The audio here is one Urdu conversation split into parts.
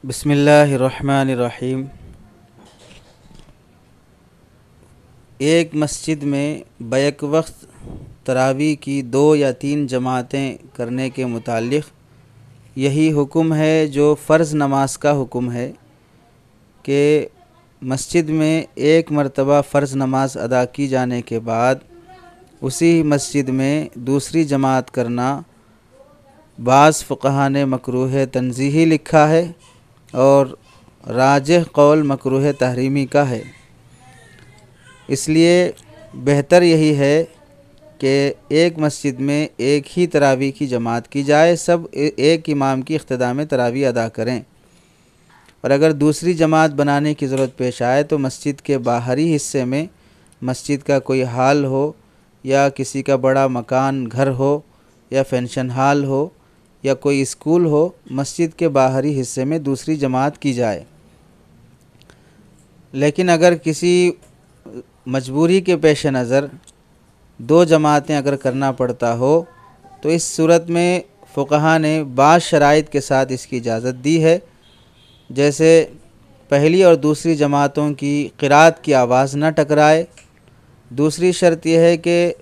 بسم اللہ الرحمن الرحیم۔ ایک مسجد میں بیک وقت تراویح کی 2 یا 3 جماعتیں کرنے کے متعلق یہی حکم ہے جو فرض نماز کا حکم ہے کہ مسجد میں ایک مرتبہ فرض نماز ادا کی جانے کے بعد اسی مسجد میں دوسری جماعت کرنا بعض فقہا نے مکروہ تنزیہی لکھا ہے اور راجح قول مکروہ تحریمی کا ہے۔ اس لیے بہتر یہی ہے کہ ایک مسجد میں ایک ہی تراویح کی جماعت کی جائے، سب ایک امام کی اقتداء میں تراویح ادا کریں، اور اگر دوسری جماعت بنانے کی ضرورت پیش آئے تو مسجد کے باہری حصے میں مسجد کا کوئی ہال ہو یا کسی کا بڑا مکان گھر ہو یا فنکشن ہال ہو یا کوئی اسکول ہو، مسجد کے باہری حصے میں دوسری جماعت کی جائے۔ لیکن اگر کسی مجبوری کے پیش نظر 2 جماعتیں اگر کرنا پڑتا ہو تو اس صورت میں فقہا نے بعض شرائط کے ساتھ اس کی اجازت دی ہے، جیسے پہلی اور دوسری جماعتوں کی قرات کی آواز نہ ٹکرائے۔ دوسری شرط یہ ہے کہ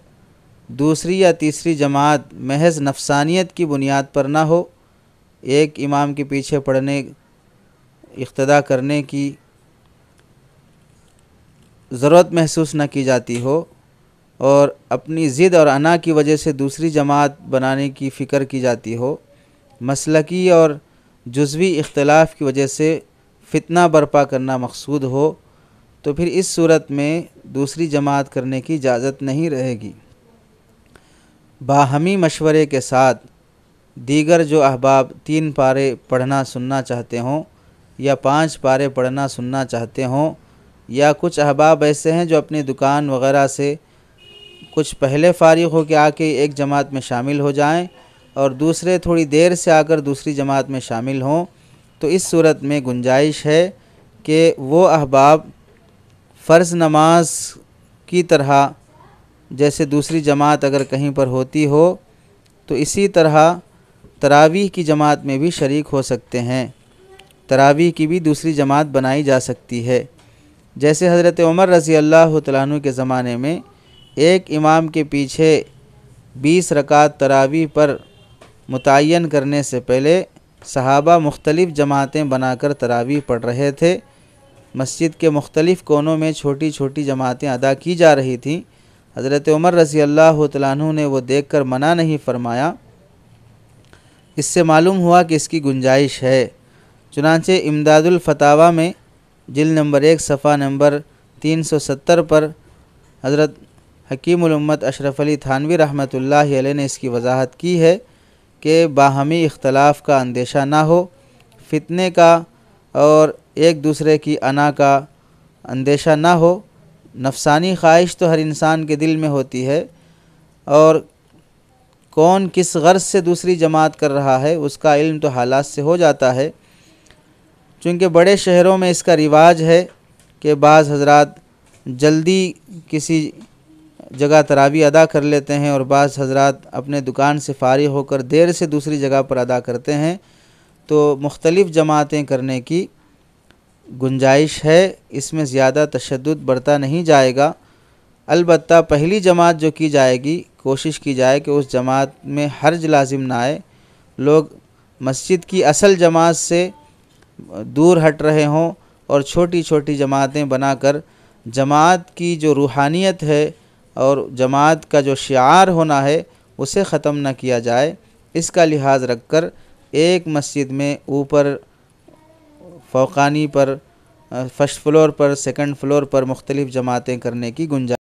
دوسری یا تیسری جماعت محض نفسانیت کی بنیاد پر نہ ہو، ایک امام کے پیچھے پڑھنے اقتداء کرنے کی ضرورت محسوس نہ کی جاتی ہو اور اپنی ضد اور انا کی وجہ سے دوسری جماعت بنانے کی فکر کی جاتی ہو، مسلکی اور جزوی اختلاف کی وجہ سے فتنہ برپا کرنا مقصود ہو، تو پھر اس صورت میں دوسری جماعت کرنے کی اجازت نہیں رہے گی۔ باہمی مشورے کے ساتھ دیگر جو احباب 3 پارے پڑھنا سننا چاہتے ہوں یا 5 پارے پڑھنا سننا چاہتے ہوں، یا کچھ احباب ایسے ہیں جو اپنی دکان وغیرہ سے کچھ پہلے فارغ ہو کے آ کے ایک جماعت میں شامل ہو جائیں اور دوسرے تھوڑی دیر سے آ کر دوسری جماعت میں شامل ہوں، تو اس صورت میں گنجائش ہے کہ وہ احباب فرض نماز کی طرح جیسے دوسری جماعت اگر کہیں پر ہوتی ہو تو اسی طرح تراویح کی جماعت میں بھی شریک ہو سکتے ہیں، تراویح کی بھی دوسری جماعت بنائی جا سکتی ہے۔ جیسے حضرت عمر رضی اللہ تعالیٰ عنہ کے زمانے میں ایک امام کے پیچھے 20 رکعت تراویح پر متعین کرنے سے پہلے صحابہ مختلف جماعتیں بنا کر تراویح پڑھ رہے تھے، مسجد کے مختلف کونوں میں چھوٹی چھوٹی جماعتیں ادا کی جا رہی تھیں۔ حضرت عمر رضی اللہ تعالیٰ عنہ نے وہ دیکھ کر منع نہیں فرمایا، اس سے معلوم ہوا کہ اس کی گنجائش ہے۔ چنانچہ امداد الفتاویٰ میں جلد نمبر 1 صفحہ نمبر 370 پر حضرت حکیم الامت اشرف علی تھانوی رحمۃ اللہ علیہ نے اس کی وضاحت کی ہے کہ باہمی اختلاف کا اندیشہ نہ ہو، فتنے کا اور ایک دوسرے کی انا کا اندیشہ نہ ہو۔ نفسانی خواہش تو ہر انسان کے دل میں ہوتی ہے، اور کون کس غرض سے دوسری جماعت کر رہا ہے اس کا علم تو حالات سے ہو جاتا ہے۔ چونکہ بڑے شہروں میں اس کا رواج ہے کہ بعض حضرات جلدی کسی جگہ تراویح ادا کر لیتے ہیں اور بعض حضرات اپنے دکان سے فارغ ہو کر دیر سے دوسری جگہ پر ادا کرتے ہیں، تو مختلف جماعتیں کرنے کی گنجائش ہے، اس میں زیادہ تشدد برتا نہیں جائے گا۔ البتہ پہلی جماعت جو کی جائے گی کوشش کی جائے کہ اس جماعت میں حرج لازم نہ آئے، لوگ مسجد کی اصل جماعت سے دور ہٹ رہے ہوں اور چھوٹی چھوٹی جماعتیں بنا کر جماعت کی جو روحانیت ہے اور جماعت کا جو شعار ہونا ہے اسے ختم نہ کیا جائے، اس کا لحاظ رکھ کر ایک مسجد میں اوپر فوقانی پر، فرسٹ فلور پر، سیکنڈ فلور پر مختلف جماعتیں کرنے کی گنجائش